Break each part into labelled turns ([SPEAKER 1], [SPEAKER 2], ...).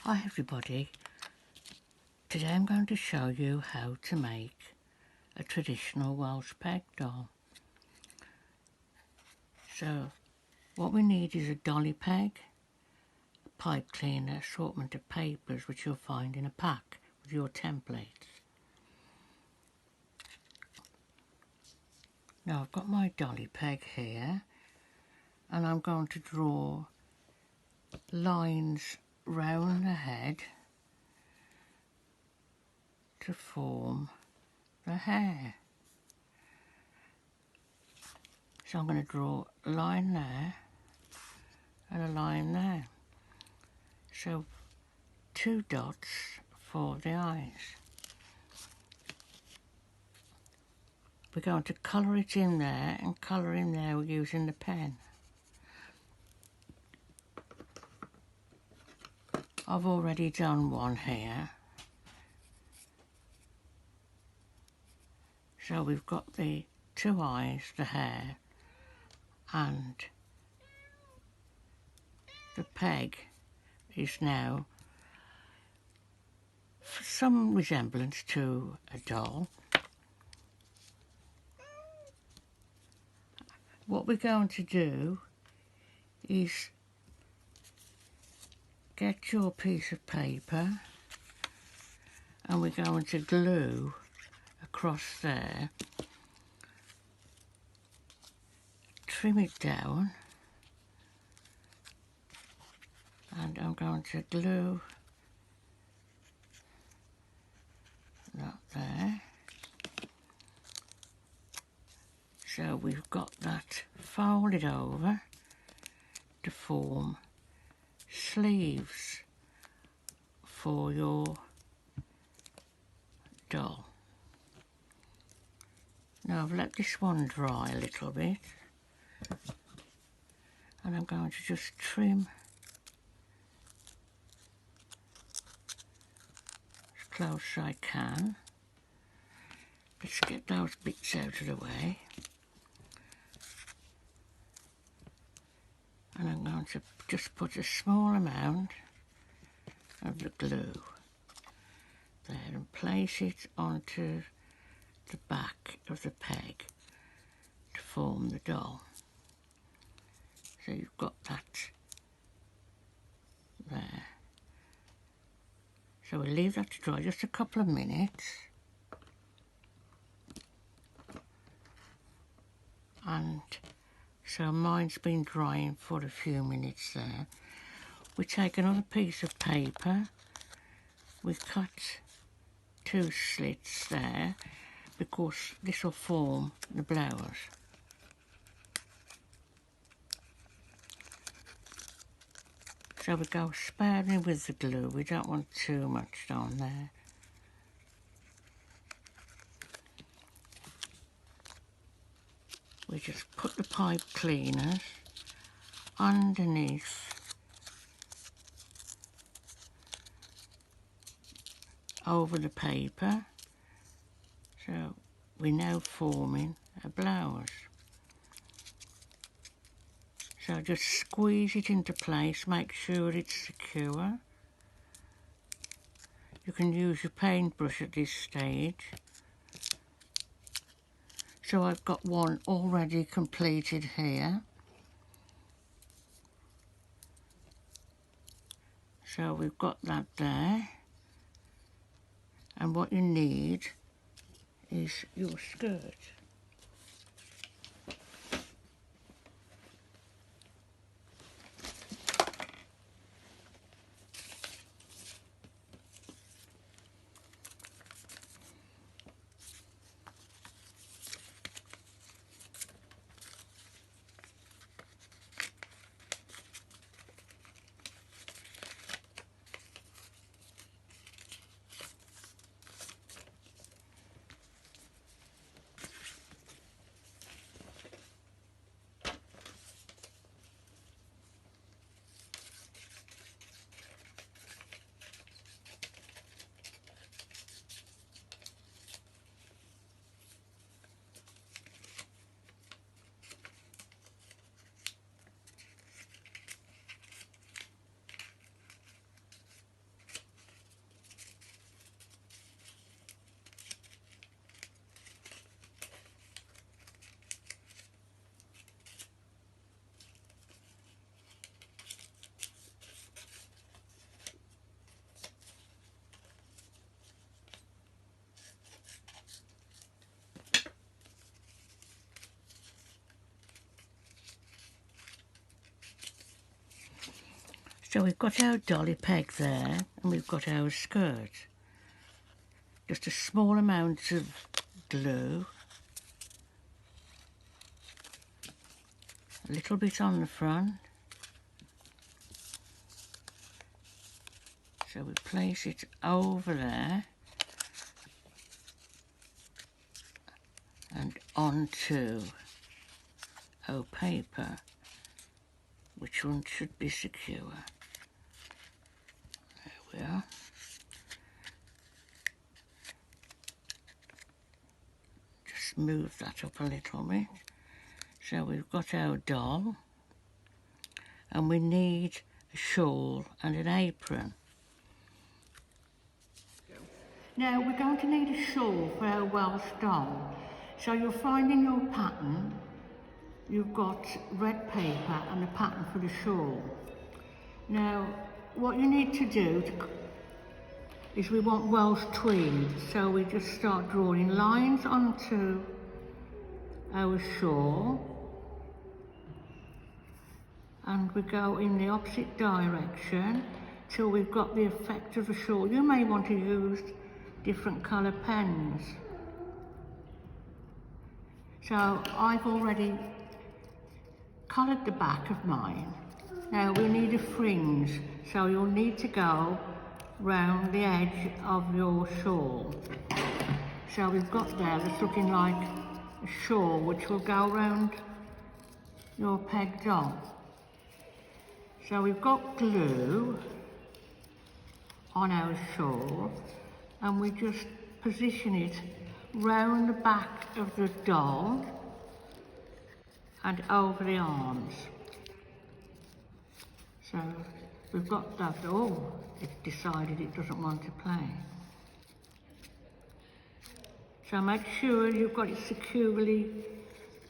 [SPEAKER 1] Hi everybody, today I'm going to show you how to make a traditional Welsh Peg Doll. So what we need is a dolly peg, a pipe cleaner, assortment of papers which you'll find in a pack with your templates. Now I've got my dolly peg here and I'm going to draw lines round the head to form the hair. So I'm going to draw a line there and a line there. So 2 dots for the eyes. We're going to colour it in there and colour in there using the pen. I've already done one here. So we've got the 2 eyes, the hair, and the peg is now some resemblance to a doll. What we're going to do is get your piece of paper and we're going to glue across there, trim it down, and I'm going to glue that there. So we've got that folded over to form sleeves for your doll. Now I've let this one dry a little bit and I'm going to just trim as close as I can. Let's get those bits out of the way. And I'm going to just put a small amount of the glue there and place it onto the back of the peg to form the doll. So you've got that there. So we'll leave that to dry just a couple of minutes. And so mine's been drying for a few minutes there. We take another piece of paper, we cut 2 slits there because this will form the blouse. So we go sparingly with the glue, we don't want too much on there. We just put the pipe cleaners underneath over the paper, so we're now forming a blouse. So just squeeze it into place, make sure it's secure. You can use your paintbrush at this stage. So I've got one already completed here. So we've got that there. And what you need is your skirt. So we've got our dolly peg there, and we've got our skirt. Just a small amount of glue, a little bit on the front. So we place it over there and onto our paper, which one should be secure. There we are. Just move that up a little bit. So we've got our doll, and we need a shawl and an apron. Now we're going to need a shawl for our Welsh doll. So you'll find in your pattern, you've got red paper and the pattern for the shawl. Now what you need to do is we want Welsh tweed. So we just start drawing lines onto our shawl, and we go in the opposite direction till we've got the effect of the shawl. You may want to use different colour pens. So I've already coloured the back of mine. Now we need a fringe, so you'll need to go round the edge of your shawl. So we've got there, it's looking like a shawl which will go round your peg doll. So we've got glue on our shawl, and we just position it round the back of the doll and over the arms. So we've got that. Oh, it's decided it doesn't want to play. So make sure you've got it securely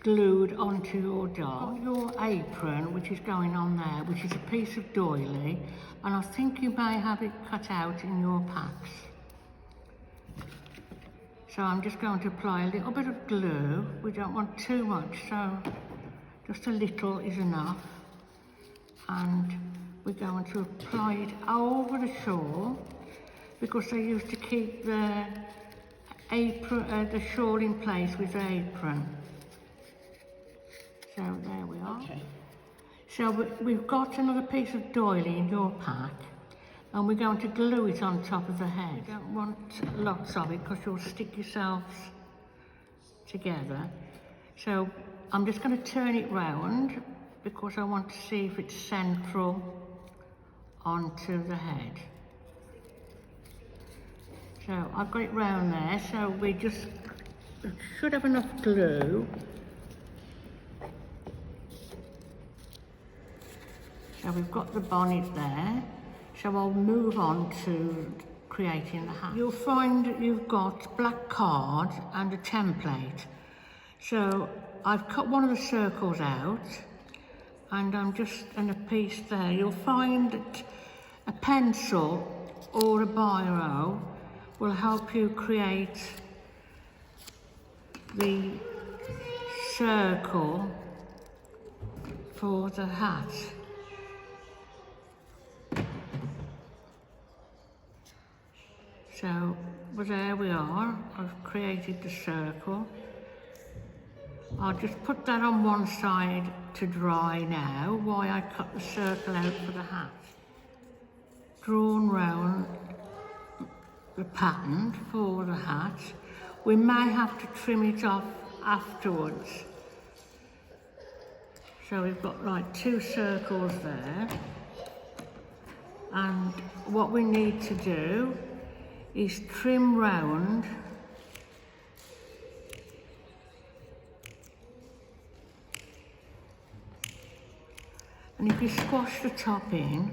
[SPEAKER 1] glued onto your doll. Your apron, which is going on there, which is a piece of doily, and I think you may have it cut out in your packs. So I'm just going to apply a little bit of glue. We don't want too much, so just a little is enough. And we're going to apply it over the shawl, because they used to keep the apron, the shawl in place with the apron. So there we are. Okay. So we've got another piece of doily in your pack, and we're going to glue it on top of the head. You don't want lots of it because you'll stick yourselves together. So I'm just going to turn it round because I want to see if it's central onto the head. So I've got it round there, so we should have enough glue. So we've got the bonnet there. So I'll move on to creating the hat. You'll find you've got black card and a template. So I've cut one of the circles out, and I'm just in a piece there. You'll find that a pencil or a biro will help you create the circle for the hat. So, well, there we are. I've created the circle. I'll just put that on one side to dry now while I cut the circle out for the hat. Drawn round the pattern for the hat. We may have to trim it off afterwards. So we've got like 2 circles there. And what we need to do is trim round and if you squash the top in,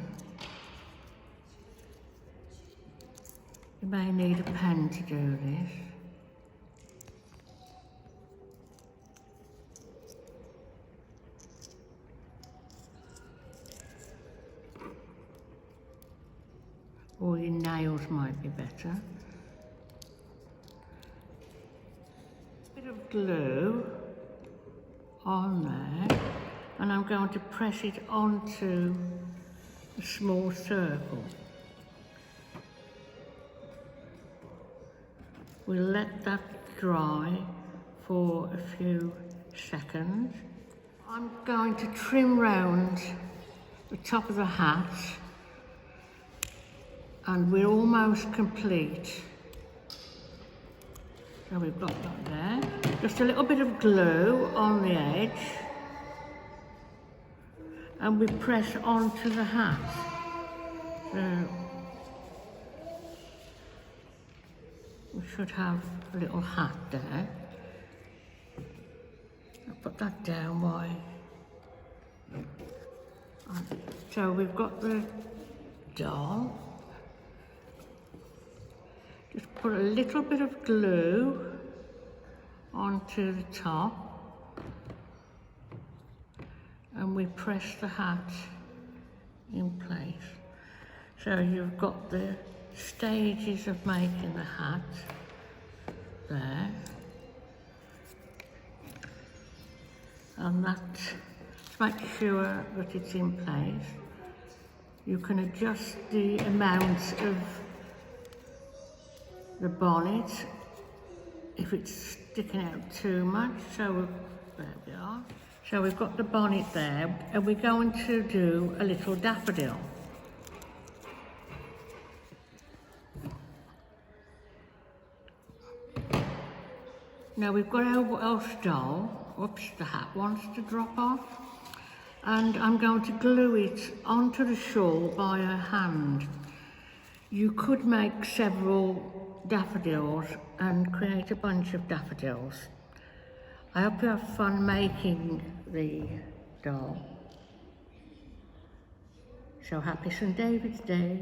[SPEAKER 1] you may need a pen to do this. Or your nails might be better. Bit of glue on there, and I'm going to press it onto a small circle. We'll let that dry for a few seconds. I'm going to trim round the top of the hat, and we're almost complete. So we've got that there. Just a little bit of glue on the edge, and we press onto the hat. So we should have a little hat there. I'll put that down while. So we've got the doll. Just put a little bit of glue onto the top, and we press the hat in place. So you've got the stages of making the hat there, and that, to make sure that it's in place, you can adjust the amount of the bonnet if it's sticking out too much. So there we are. So we've got the bonnet there, and we're going to do a little daffodil. Now we've got our Welsh doll. Oops, the hat wants to drop off. And I'm going to glue it onto the shawl by a hand. You could make several daffodils and create a bunch of daffodils. I hope you have fun making the doll. So happy St. David's Day.